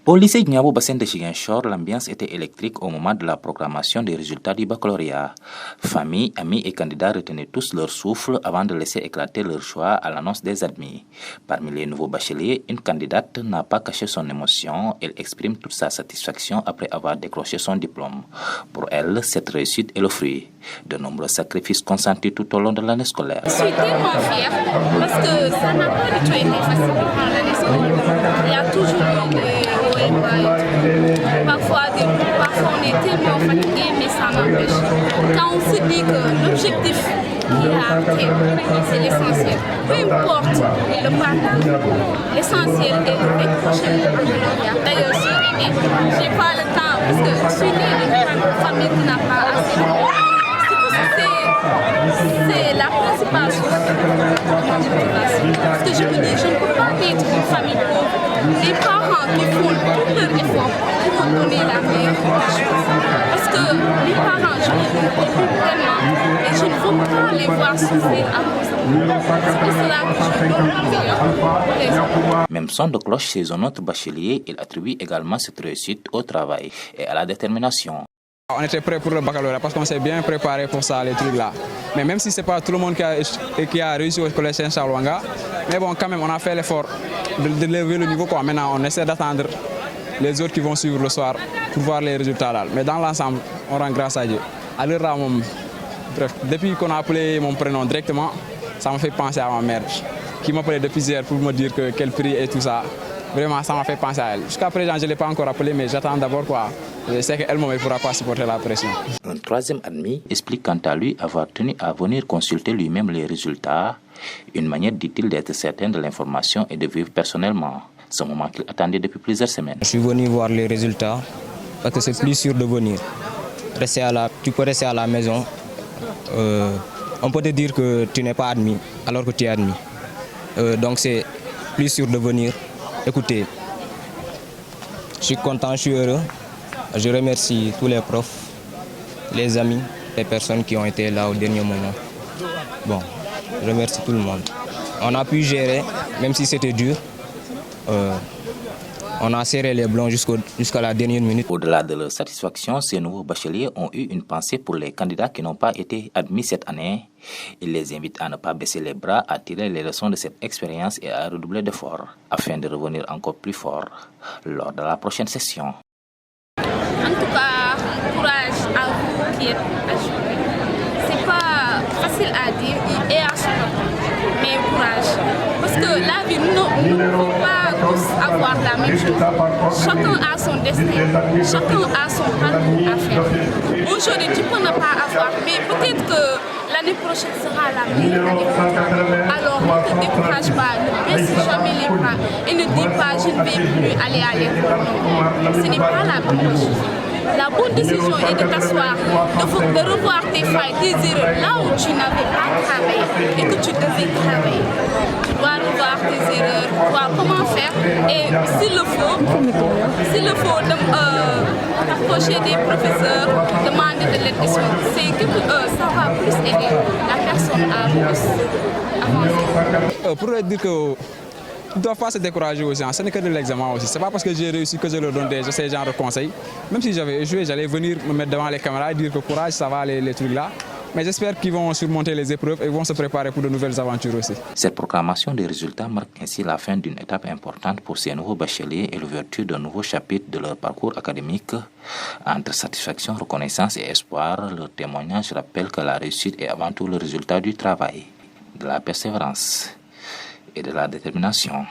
Au lycée Gnabo Bassin de Ziguinchor, l'ambiance était électrique au moment de la proclamation des résultats du baccalauréat. Familles, amis et candidats retenaient tous leur souffle avant de laisser éclater leur choix à l'annonce des admis. Parmi les nouveaux bacheliers, une candidate n'a pas caché son émotion. Elle exprime toute sa satisfaction après avoir décroché son diplôme. Pour elle, cette réussite est le fruit de nombreux sacrifices consentis tout au long de l'année scolaire. Je suis tellement fière parce que ça n'a pas du tout été facile durant l'année scolaire. Il y a toujours eu des hauts et bas. Parfois on est tellement fatigué, mais ça n'empêche. Quand on se dit que l'objectif qui est arrêté, c'est l'essentiel. Peu importe le parcours, l'essentiel est de décrocher le baccalauréat. D'ailleurs, je n'ai pas le temps parce que je suis née d'une famille qui n'a pas assez de temps. C'est la principale source de ma motivation. Parce que je me dis, je ne peux pas être une famille pauvre. Les parents qui font tout leur effort pour me donner la meilleure chose. Parce que les parents, je les aime vraiment et je ne veux pas les voir souffrir à cause de moi. C'est pour cela que je donne le meilleur pour les enfants. Même son de cloche chez un autre bachelier, il attribue également cette réussite au travail et à la détermination. On était prêt pour le baccalauréat parce qu'on s'est bien préparé pour ça, les trucs là. Mais même si ce n'est pas tout le monde qui a réussi au collège Saint-Charles-Wanga, mais bon, quand même, on a fait l'effort de lever le niveau, quoi. Maintenant, on essaie d'attendre les autres qui vont suivre le soir pour voir les résultats là. Mais dans l'ensemble, on rend grâce à Dieu. À l'heure là, bref, depuis qu'on a appelé mon prénom directement, ça m'a fait penser à ma mère qui m'appelait depuis hier pour me dire quel prix et tout ça. Vraiment, ça m'a fait penser à elle. Jusqu'à présent, je ne l'ai pas encore appelé, mais j'attends d'abord quoi. Je sais qu'elle-même ne pourra pas supporter la pression. Un troisième admis explique quant à lui avoir tenu à venir consulter lui-même les résultats. Une manière, dit-il, d'être certain de l'information et de vivre personnellement ce moment qu'il attendait depuis plusieurs semaines. Je suis venu voir les résultats parce que c'est plus sûr de venir. Tu peux rester à la maison. On peut te dire que tu n'es pas admis alors que tu es admis. Donc c'est plus sûr de venir. Écoutez, je suis content, je suis heureux. Je remercie tous les profs, les amis, les personnes qui ont été là au dernier moment. Bon, je remercie tout le monde. On a pu gérer, même si c'était dur. On a serré les blancs jusqu'à la dernière minute. Au-delà de leur satisfaction, ces nouveaux bacheliers ont eu une pensée pour les candidats qui n'ont pas été admis cette année. Ils les invitent à ne pas baisser les bras, à tirer les leçons de cette expérience et à redoubler d'efforts afin de revenir encore plus fort lors de la prochaine session. En tout cas, courage à vous qui êtes à jouer. C'est pas facile à dire et à supporter, mais courage. Parce que la vie, nous ne pouvons pas tous avoir la même chose. Chacun a son destin, chacun a son parcours à faire. Aujourd'hui, tu peux ne pas avoir, mais peut-être que l'année prochaine sera la meilleure année. Alors ne te décourage pas, ne baisse jamais les bras et ne dis pas je ne vais plus aller à l'école. Ce n'est pas la bonne chose. La bonne décision est de t'asseoir, de revoir tes failles, tes erreurs, là où tu n'avais pas travaillé et que tu devais travailler. Tu dois revoir tes erreurs, voir comment faire et s'il le faut t'approcher des professeurs, demander de l'aide. C'est que ça va plus aider la personne à plus avancer. Pour dire que ils ne doivent pas se décourager aussi, ce n'est que de l'examen aussi. Ce n'est pas parce que j'ai réussi que je leur donne ces genres de conseils. Même si j'avais échoué, j'allais venir me mettre devant les caméras et dire que courage, ça va les trucs là. Mais j'espère qu'ils vont surmonter les épreuves et vont se préparer pour de nouvelles aventures aussi. Cette proclamation des résultats marque ainsi la fin d'une étape importante pour ces nouveaux bacheliers et l'ouverture d'un nouveau chapitre de leur parcours académique. Entre satisfaction, reconnaissance et espoir, leur témoignage rappelle que la réussite est avant tout le résultat du travail, de la persévérance et de la détermination.